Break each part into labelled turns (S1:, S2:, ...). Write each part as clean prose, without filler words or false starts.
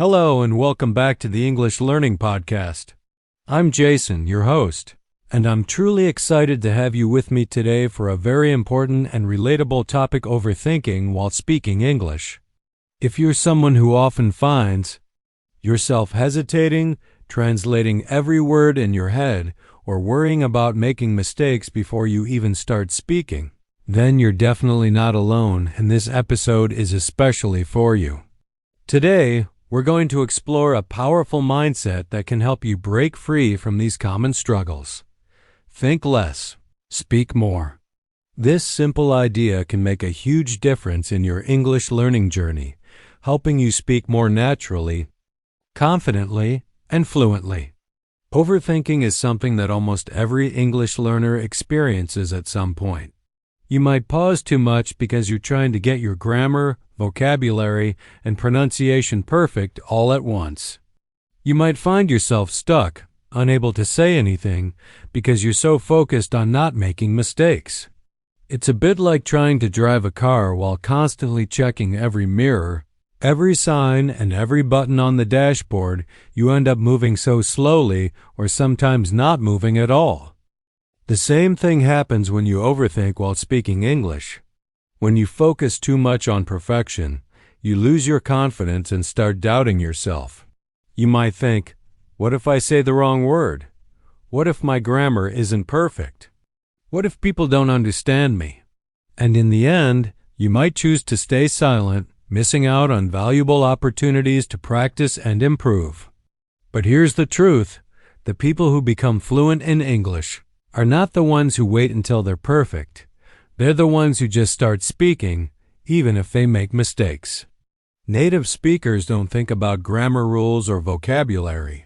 S1: Hello and welcome back to the English Learning Podcast. I'm Jason, your host, and I'm truly excited to have you with me today for a very important and relatable topic: overthinking while speaking English. If you're someone who often finds yourself hesitating, translating every word in your head, or worrying about making mistakes before you even start speaking, then you're definitely not alone, and this episode is especially for you. Today, we're going to explore a powerful mindset that can help you break free from these common struggles. Think less, speak more. This simple idea can make a huge difference in your English learning journey, helping you speak more naturally, confidently, and fluently. Overthinking is something that almost every English learner experiences at some point. You might pause too much because you're trying to get your grammar, vocabulary, and pronunciation perfect all at once. You might find yourself stuck, unable to say anything because you're so focused on not making mistakes. It's a bit like trying to drive a car while constantly checking every mirror, every sign, and every button on the dashboard. You end up moving so slowly or sometimes not moving at all. The same thing happens when you overthink while speaking English. When you focus too much on perfection, you lose your confidence and start doubting yourself. You might think, what if I say the wrong word? What if my grammar isn't perfect? What if people don't understand me? And in the end, you might choose to stay silent, missing out on valuable opportunities to practice and improve. But here's the truth: the people who become fluent in English are not the ones who wait until they're perfect. They're the ones who just start speaking, even if they make mistakes. Native speakers don't think about grammar rules or vocabulary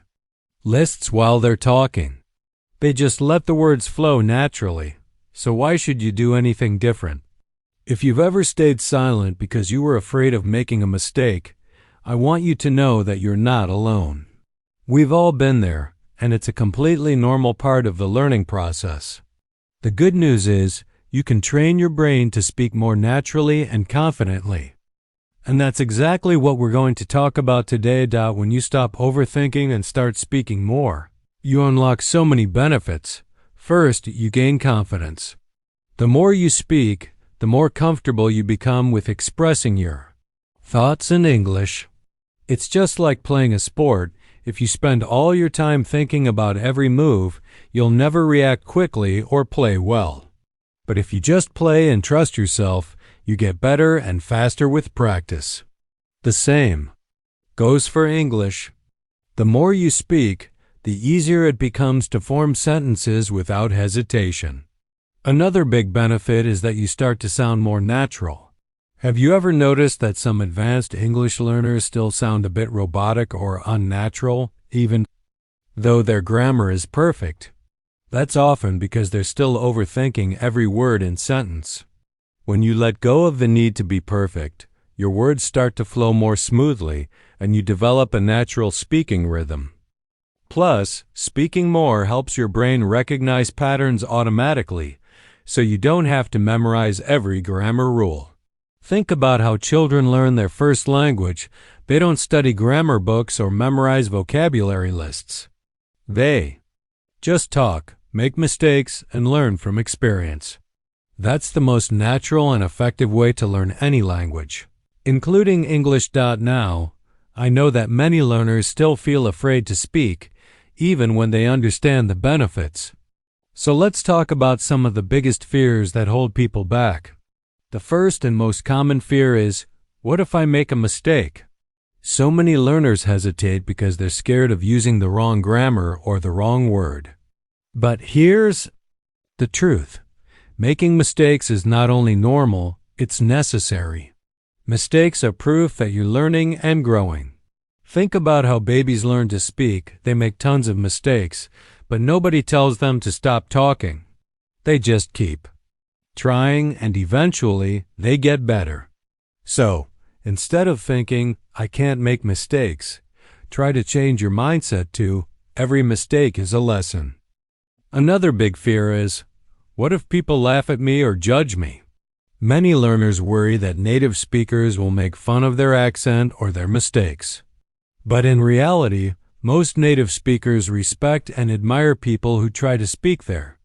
S1: lists while they're talking. They just let the words flow naturally. So why should you do anything different? If you've ever stayed silent because you were afraid of making a mistake, I want you to know that you're not alone. We've all been there, and it's a completely normal part of the learning process. The good news is, you can train your brain to speak more naturally and confidently. And that's exactly what we're going to talk about today. When you stop overthinking and start speaking more, you unlock so many benefits. First, you gain confidence. The more you speak, the more comfortable you become with expressing your thoughts in English. It's just like playing a sport. If you spend all your time thinking about every move, you'll never react quickly or play well. But if you just play and trust yourself, you get better and faster with practice. The same goes for English. The more you speak, the easier it becomes to form sentences without hesitation. Another big benefit is that you start to sound more natural. Have you ever noticed that some advanced English learners still sound a bit robotic or unnatural, even though their grammar is perfect? That's often because they're still overthinking every word in sentence. When you let go of the need to be perfect, your words start to flow more smoothly, and you develop a natural speaking rhythm. Plus, speaking more helps your brain recognize patterns automatically, so you don't have to memorize every grammar rule. Think about how children learn their first language. They don't study grammar books or memorize vocabulary lists. They just talk, make mistakes, and learn from experience. That's the most natural and effective way to learn any language, including English. Now, I know that many learners still feel afraid to speak, even when they understand the benefits. So let's talk about some of the biggest fears that hold people back. The first and most common fear is, what if I make a mistake? So many learners hesitate because they're scared of using the wrong grammar or the wrong word. But here's the truth. Making mistakes is not only normal, it's necessary. Mistakes are proof that you're learning and growing. Think about how babies learn to speak. They make tons of mistakes, but nobody tells them to stop talking. They just keep trying, and eventually they get better. So, instead of thinking, I can't make mistakes, try to change your mindset to, every mistake is a lesson. Another big fear is, what if people laugh at me or judge me? Many learners worry that native speakers will make fun of their accent or their mistakes. But in reality, most native speakers respect and admire people who try to speak their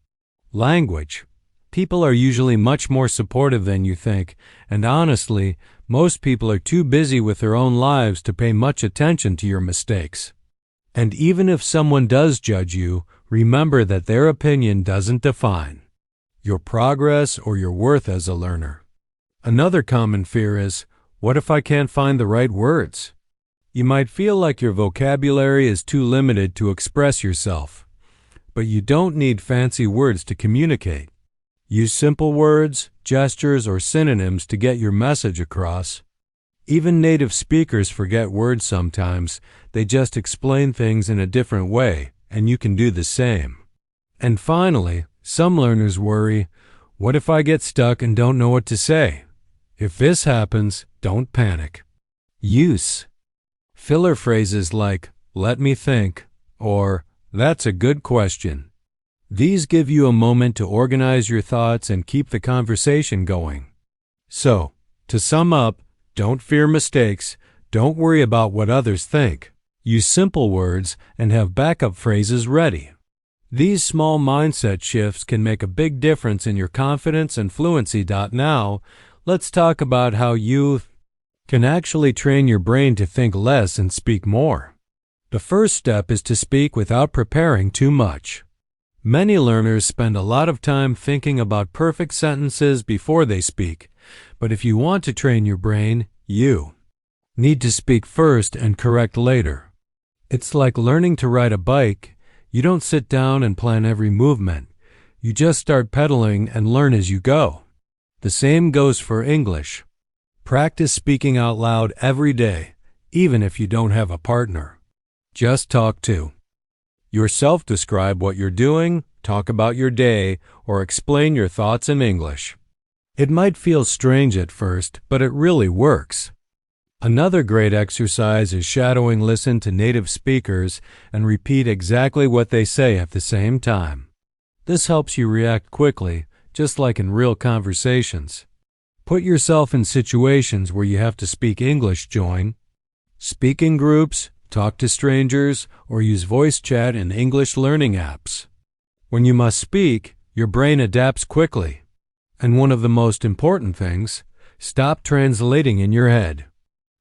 S1: language. People are usually much more supportive than you think, and honestly, most people are too busy with their own lives to pay much attention to your mistakes. And even if someone does judge you, remember that their opinion doesn't define your progress or your worth as a learner. Another common fear is, what if I can't find the right words? You might feel like your vocabulary is too limited to express yourself, but you don't need fancy words to communicate. Use simple words, gestures, or synonyms to get your message across. Even native speakers forget words sometimes. They just explain things in a different way, and you can do the same. And finally, some learners worry, what if I get stuck and don't know what to say? If this happens, don't panic. Use filler phrases like, let me think, or that's a good question. These give you a moment to organize your thoughts and keep the conversation going. So, to sum up, don't fear mistakes, don't worry about what others think. Use simple words and have backup phrases ready. These small mindset shifts can make a big difference in your confidence and fluency. Now, let's talk about how you can actually train your brain to think less and speak more. The first step is to speak without preparing too much. Many learners spend a lot of time thinking about perfect sentences before they speak, but if you want to train your brain, you need to speak first and correct later. It's like learning to ride a bike. You don't sit down and plan every movement. You just start pedaling and learn as you go. The same goes for English. Practice speaking out loud every day, even if you don't have a partner. Just talk to yourself, describe what you're doing, talk about your day, or explain your thoughts in English. It might feel strange at first, but it really works. Another great exercise is shadowing. Listen to native speakers and repeat exactly what they say at the same time. This helps you react quickly, just like in real conversations. Put yourself in situations where you have to speak English. Join speaking groups, talk to strangers, or use voice chat in English learning apps. When you must speak, your brain adapts quickly. And one of the most important things, stop translating in your head.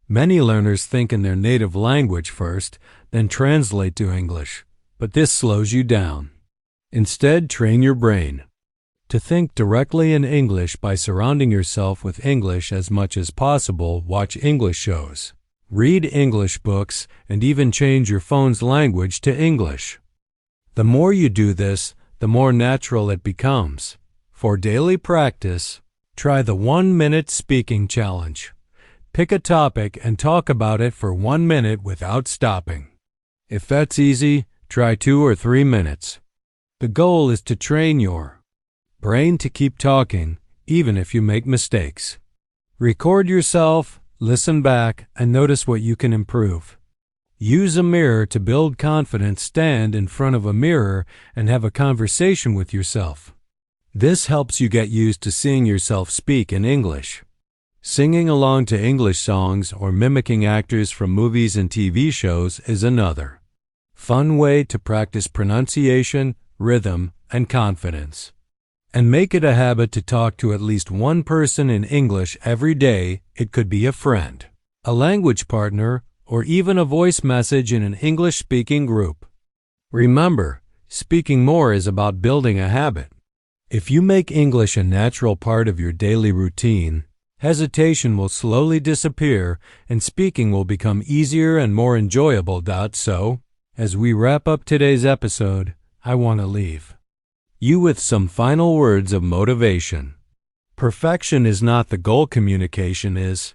S1: Many learners think in their native language first, then translate to English, but this slows you down. Instead, train your brain to think directly in English by surrounding yourself with English as much as possible. Watch English shows, read English books, and even change your phone's language to English. The more you do this, the more natural it becomes. For daily practice, try the 1-minute speaking challenge. Pick a topic and talk about it for 1 minute without stopping. If that's easy, try 2 or 3 minutes. The goal is to train your brain to keep talking, even if you make mistakes. Record yourself, listen back, and notice what you can improve. Use a mirror to build confidence. Stand in front of a mirror and have a conversation with yourself. This helps you get used to seeing yourself speak in English. Singing along to English songs or mimicking actors from movies and TV shows is another fun way to practice pronunciation, rhythm, and confidence. And make it a habit to talk to at least one person in English every day. It could be a friend, a language partner, or even a voice message in an English-speaking group. Remember, speaking more is about building a habit. If you make English a natural part of your daily routine, hesitation will slowly disappear and speaking will become easier and more enjoyable. So, as we wrap up today's episode, I want to leave you with some final words of motivation. Perfection is not the goal, communication is.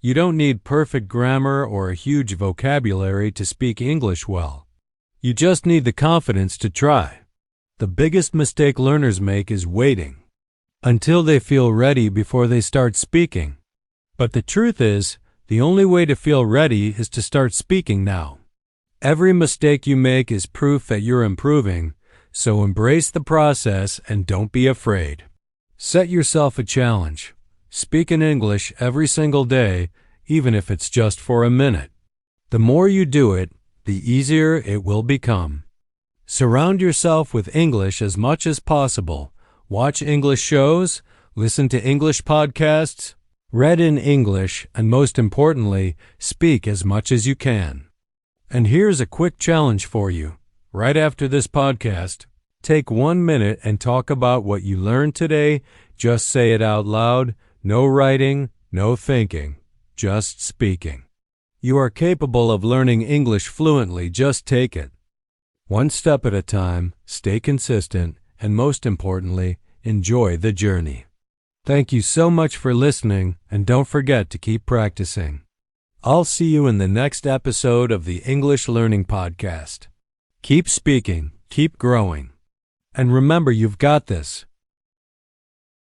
S1: You don't need perfect grammar or a huge vocabulary to speak English well. You just need the confidence to try. The biggest mistake learners make is waiting until they feel ready before they start speaking. But the truth is, the only way to feel ready is to start speaking now. Every mistake you make is proof that you're improving, so embrace the process and don't be afraid. Set yourself a challenge. Speak in English every single day, even if it's just for a minute. The more you do it, the easier it will become. Surround yourself with English as much as possible. Watch English shows, listen to English podcasts, read in English, and most importantly, speak as much as you can. And here's a quick challenge for you. Right after this podcast, take 1 minute and talk about what you learned today. Just say it out loud. No writing, no thinking, just speaking. You are capable of learning English fluently. Just take it. One step at a time, stay consistent, and most importantly, enjoy the journey. Thank you so much for listening, and don't forget to keep practicing. I'll see you in the next episode of the English Learning Podcast. Keep speaking, keep growing. And remember, you've got this.